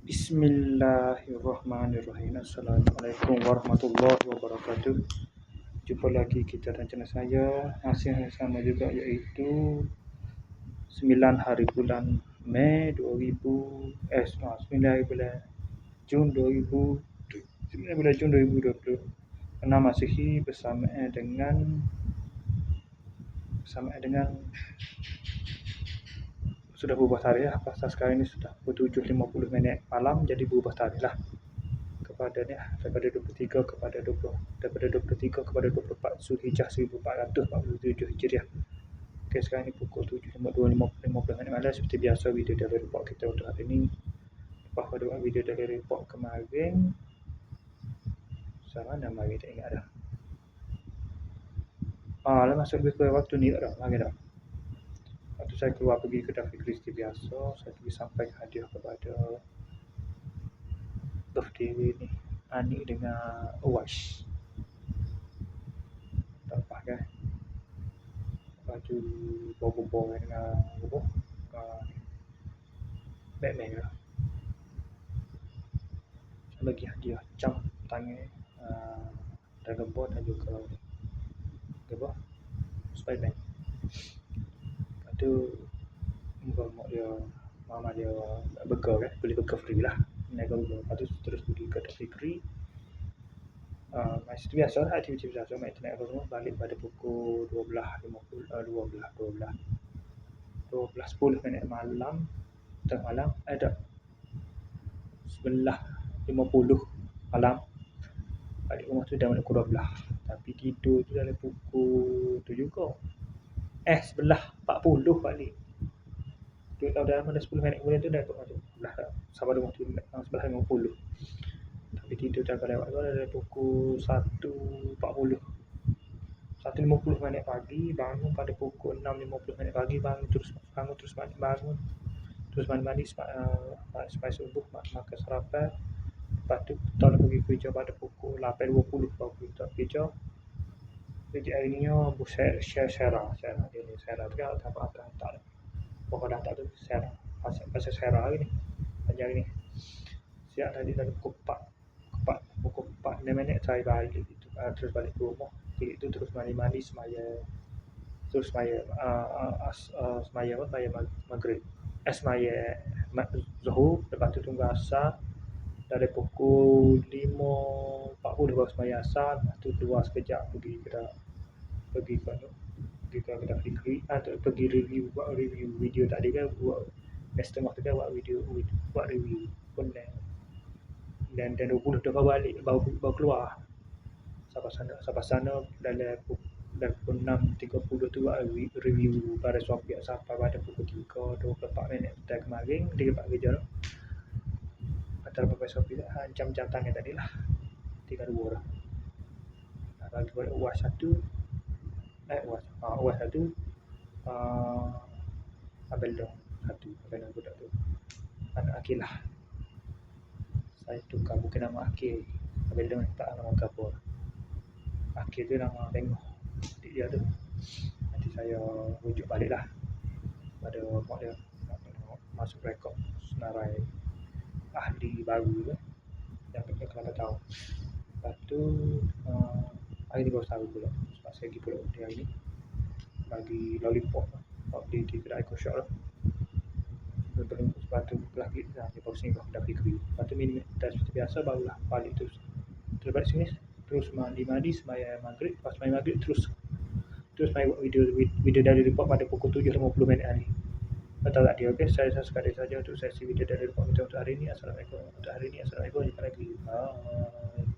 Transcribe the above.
Bismillahirrahmanirrahim. Assalamualaikum warahmatullahi wabarakatuh. Jumpa lagi kita dan channel saya. Masih yang sama juga, iaitu 9 hari bulan Mei 9 bulan Jun 2020 6 Masihi bersamaan dengan sudah berubah tarikh lah. Pasal sekarang ini sudah pukul 7.50 malam, jadi berubah tarikh lah daripada 23 kepada 24 Zulhijjah 1447 Hijriah. Okey, sekarang ni pukul 7.50 malam. Seperti biasa, video daily report kita untuk hari ini. Lepas pada video daily report kemarin, sama nama kita tak ingat dah. Masuk lebih kurang waktu ni dah, lagi dah. Waktu saya keluar pergi ke David Christie biasa, saya pergi sampai hadiah kepada birthday ni Ani dengan Uwais. Tampak kan baju bobo dengan Batman lah. Saya bagi hadiah jam tangan Dragon Ball dan juga Spiderman. Lepas tu mama dia burger kan, beli burger free lah. Lepas tu terus pergi ke Fikri. Macam biasa lah, aktiviti biasa main internet apa semua. Balik pada pukul 12.10 malam. Tengah malam ada 11.50 malam. Balik rumah tu dah pukul 12. Tapi tidur tu dalam pukul tu juga 11.40 balik. Dia tahu dalam mana 10 minit kemudian tu dah pukul 12 sampai rumah tu 11.50. Tapi tidur dah lewat tu dari pukul 1.40 pagi. Bangun pada pukul 6.50 pagi. Bangun terus mandi sampai subuh, makan sarapan. Lepas tu kita pergi kerja pada pukul 8.20 baru kita kerja. Jadi hari ni share dia ni share tu kan tak pokok data tu share pasal share hari ni panjang ni. Siap tadi dah pukul 4 minit saya balik itu, terus balik ke rumah. Itu terus mandi semaya maghrib, semaya zuhur. Lepas tu tunggu asar dari pukul 5.40 baru semaya asar. Lepas tu keluar sekejap pergi ke Fikri, pergi buat review video tadi kan, buat setengah tu kan, buat review pun dan 20 dah balik baru keluar sampai sana dalam pukul 6.30 tu buat review pada Shopee sampai pada pukul 3.24 dari kemarin dia dapat kerja tu antara pakai Shopee dah jam tangan tadi lah 3.2 dah. Bagi pada UAS satu Abel dong budak tu anak Akil lah. Saya tukar bukan nama Akil. Abel dong tak nama kapur. Akil tu nama tengok dia tu. Nanti saya rujuk balik lah pada mak dia masuk rekod senarai ahli baru kan, yang kita tahu. Lepas tu hari ni baru tahu pula sebab saya pergi pula dia hari ni bagi lollipop di kedai koshop lah. Lepas tu lagi dia baru singgah dah Fikri. Lepas tu minum dah seperti biasa, barulah balik terus balik sini, terus mandi semaya maghrib. Lepas semaya maghrib terus main buat video dari report pada pukul 7.50 hari. Tahu tak dia? Okey, saya sekali saja untuk sesi video dari report kita untuk hari ini. Assalamualaikum. Jumpa lagi. Bye.